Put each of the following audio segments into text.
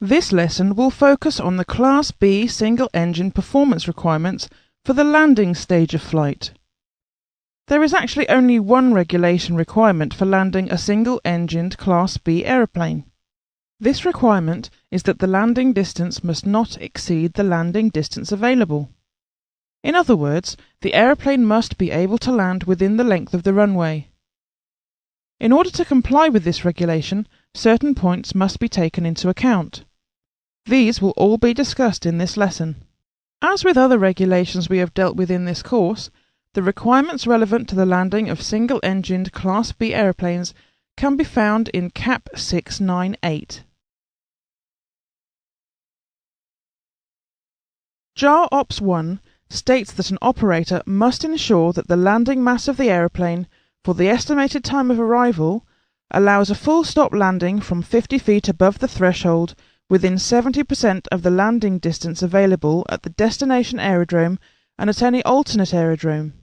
This lesson will focus on the Class B single-engine performance requirements for the landing stage of flight. There is actually only one regulation requirement for landing a single-engined Class B aeroplane. This requirement is that the landing distance must not exceed the landing distance available. In other words, the aeroplane must be able to land within the length of the runway. In order to comply with this regulation, certain points must be taken into account. These will all be discussed in this lesson. As with other regulations we have dealt with in this course, the requirements relevant to the landing of single-engined Class B aeroplanes can be found in Ep.29. JAR Ops 1 states that an operator must ensure that the landing mass of the aeroplane for the estimated time of arrival allows a full stop landing from 50 feet above the threshold within 70% of the landing distance available at the destination aerodrome and at any alternate aerodrome.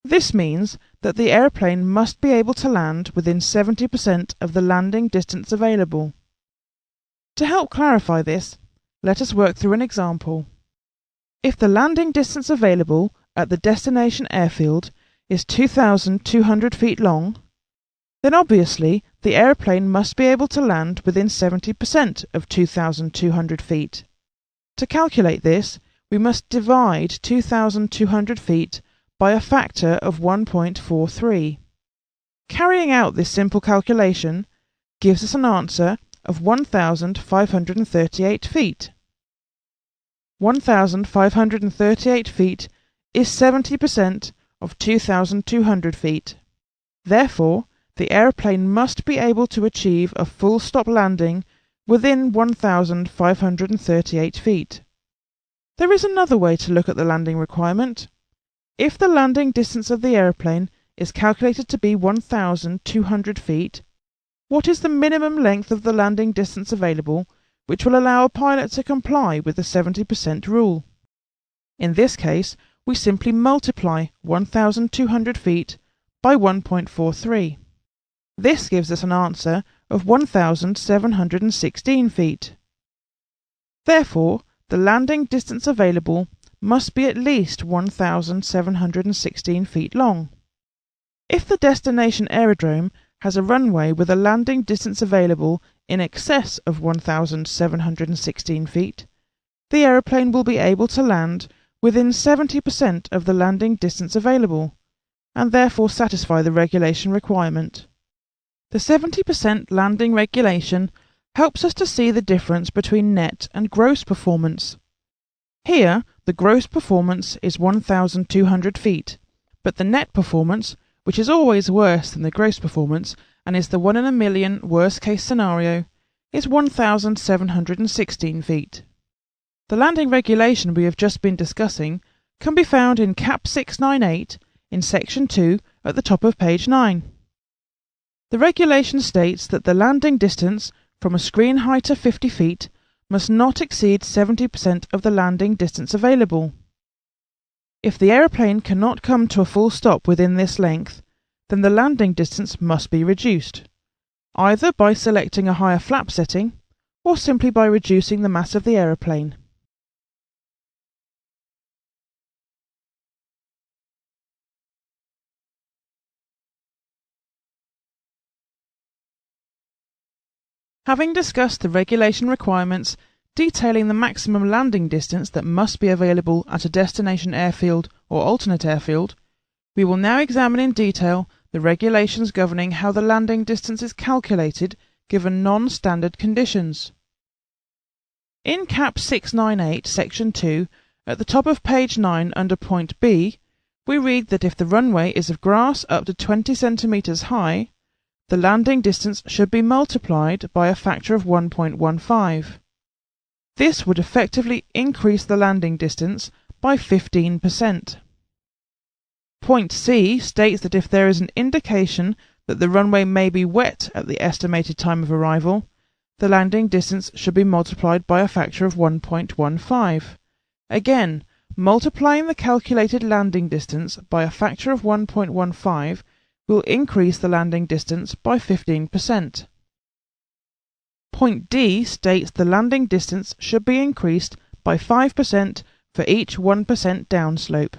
This means that the aeroplane must be able to land within 70% of the landing distance available. To help clarify this, let us work through an example. If the landing distance available at the destination airfield is 2,200 feet long, then obviously the aeroplane must be able to land within 70% of 2,200 feet. To calculate this, we must divide 2,200 feet by a factor of 1.43. Carrying out this simple calculation gives us an answer of 1,538 feet. 1,538 feet is 70% of 2,200 feet. Therefore, the aeroplane must be able to achieve a full stop landing within 1,538 feet. There is another way to look at the landing requirement. If the landing distance of the aeroplane is calculated to be 1,200 feet, what is the minimum length of the landing distance available which will allow a pilot to comply with the 70% rule? In this case, we simply multiply 1,200 feet by 1.43. This gives us an answer of 1,716 feet. Therefore, the landing distance available must be at least 1,716 feet long. If the destination aerodrome has a runway with a landing distance available in excess of 1,716 feet, the aeroplane will be able to land within 70% of the landing distance available, and therefore satisfy the regulation requirement. The 70% landing regulation helps us to see the difference between net and gross performance. Here, the gross performance is 1,200 feet, but the net performance, which is always worse than the gross performance and is the 1 in a million worst case scenario, is 1,716 feet. The landing regulation we have just been discussing can be found in Cap 698 in Section 2 at the top of page 9. The regulation states that the landing distance from a screen height of 50 feet must not exceed 70% of the landing distance available. If the aeroplane cannot come to a full stop within this length, then the landing distance must be reduced, either by selecting a higher flap setting or simply by reducing the mass of the aeroplane. Having discussed the regulation requirements detailing the maximum landing distance that must be available at a destination airfield or alternate airfield, we will now examine in detail the regulations governing how the landing distance is calculated given non-standard conditions. In Cap 698 Section 2, at the top of page 9 under point B, we read that if the runway is of grass up to 20 centimeters high, the landing distance should be multiplied by a factor of 1.15. This would effectively increase the landing distance by 15%. Point C states that if there is an indication that the runway may be wet at the estimated time of arrival, the landing distance should be multiplied by a factor of 1.15. Again, multiplying the calculated landing distance by a factor of 1.15 will increase the landing distance by 15%. Point D states the landing distance should be increased by 5% for each 1% downslope.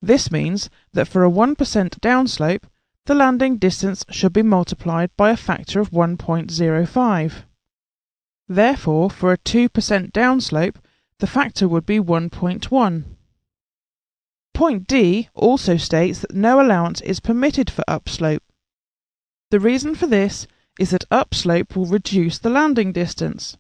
This means that for a 1% downslope, the landing distance should be multiplied by a factor of 1.05. Therefore, for a 2% downslope, the factor would be 1.1. Point D also states that no allowance is permitted for upslope. The reason for this is that upslope will reduce the landing distance.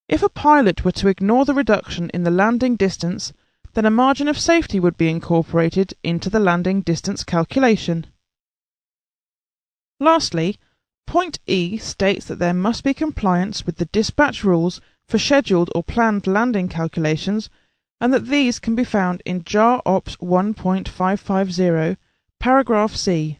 If a pilot were to ignore the reduction in the landing distance, then a margin of safety would be incorporated into the landing distance calculation. Lastly, point E states that there must be compliance with the dispatch rules for scheduled or planned landing calculations, and that these can be found in JAR Ops 1.550, paragraph C.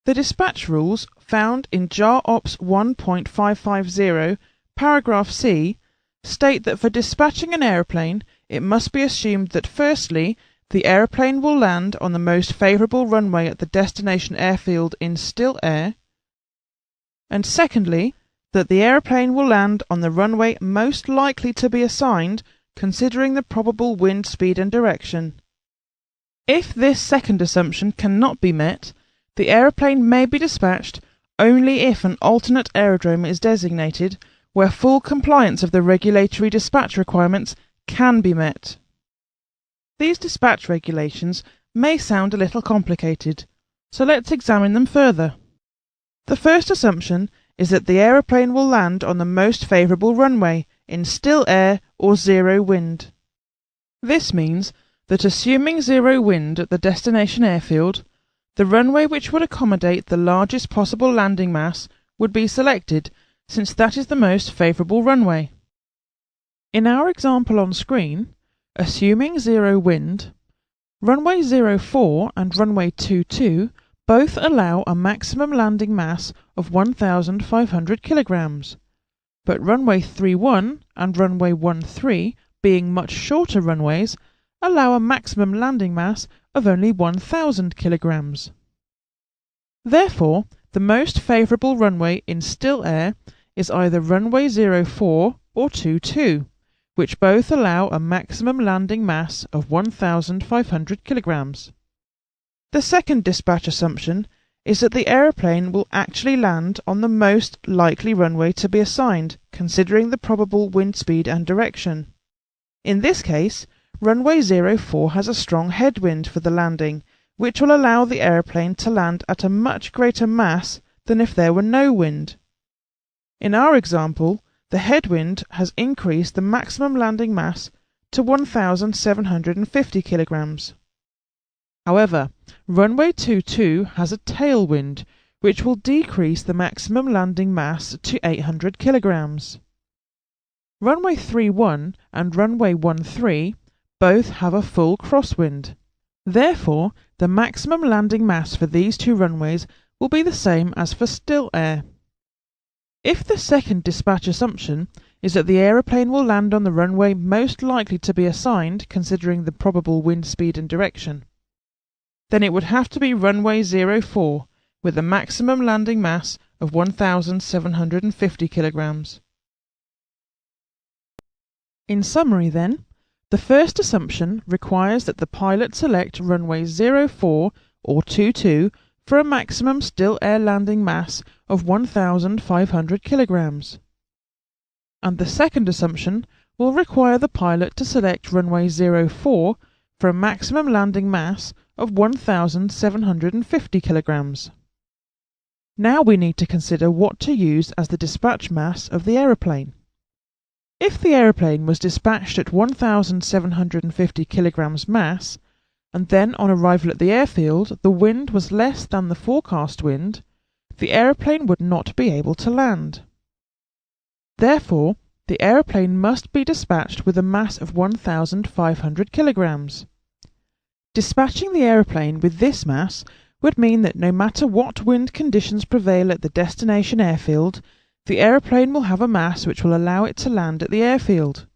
The dispatch rules found in JAR Ops 1.550, paragraph C, state that for dispatching an aeroplane, it must be assumed that firstly, the aeroplane will land on the most favourable runway at the destination airfield in still air, and secondly, that the aeroplane will land on the runway most likely to be assigned considering the probable wind speed and direction. If this second assumption cannot be met, the aeroplane may be dispatched only if an alternate aerodrome is designated where full compliance of the regulatory dispatch requirements can be met. These dispatch regulations may sound a little complicated, so let's examine them further. The first assumption is that the aeroplane will land on the most favourable runway in still air or zero wind. This means that assuming zero wind at the destination airfield, the runway which would accommodate the largest possible landing mass would be selected, since that is the most favourable runway. In our example on screen, assuming zero wind, runway 04 and runway 22 both allow a maximum landing mass of 1,500 kilograms, but runway 31 and runway 13, being much shorter runways, allow a maximum landing mass of only 1,000 kilograms. Therefore, the most favourable runway in still air is either runway 04 or 22, which both allow a maximum landing mass of 1,500 kilograms. The second dispatch assumption is that the aeroplane will actually land on the most likely runway to be assigned, considering the probable wind speed and direction. In this case, runway 04 has a strong headwind for the landing, which will allow the aeroplane to land at a much greater mass than if there were no wind. In our example, the headwind has increased the maximum landing mass to 1,750 kilograms. However, runway 22 has a tailwind, which will decrease the maximum landing mass to 800 kilograms. Runway 31 and runway 13 both have a full crosswind. Therefore, the maximum landing mass for these two runways will be the same as for still air. If the second dispatch assumption is that the aeroplane will land on the runway most likely to be assigned considering the probable wind speed and direction, then it would have to be runway 04 with a maximum landing mass of 1,750 kilograms. In summary then, the first assumption requires that the pilot select runway 04 or 22 for a maximum still air landing mass of 1,500 kilograms. And the second assumption will require the pilot to select runway 04 for a maximum landing mass of 1,750 kilograms. Now we need to consider what to use as the dispatch mass of the aeroplane. If the aeroplane was dispatched at 1,750 kilograms mass, and then on arrival at the airfield the wind was less than the forecast wind, the aeroplane would not be able to land. Therefore, the aeroplane must be dispatched with a mass of 1,500 kilograms. Dispatching the aeroplane with this mass would mean that no matter what wind conditions prevail at the destination airfield, the aeroplane will have a mass which will allow it to land at the airfield.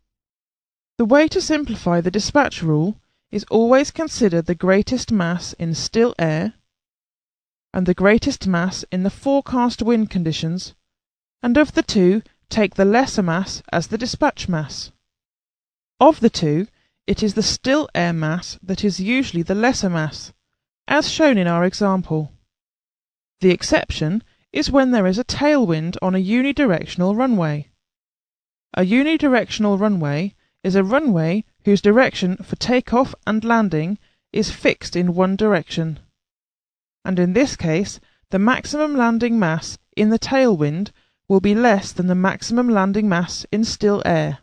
The way to simplify the dispatch rule is always consider the greatest mass in still air and the greatest mass in the forecast wind conditions, and of the two take the lesser mass as the dispatch mass. Of the two, it is the still air mass that is usually the lesser mass, as shown in our example. The exception is when there is a tailwind on a unidirectional runway. A unidirectional runway is a runway whose direction for takeoff and landing is fixed in one direction, and in this case the maximum landing mass in the tailwind will be less than the maximum landing mass in still air.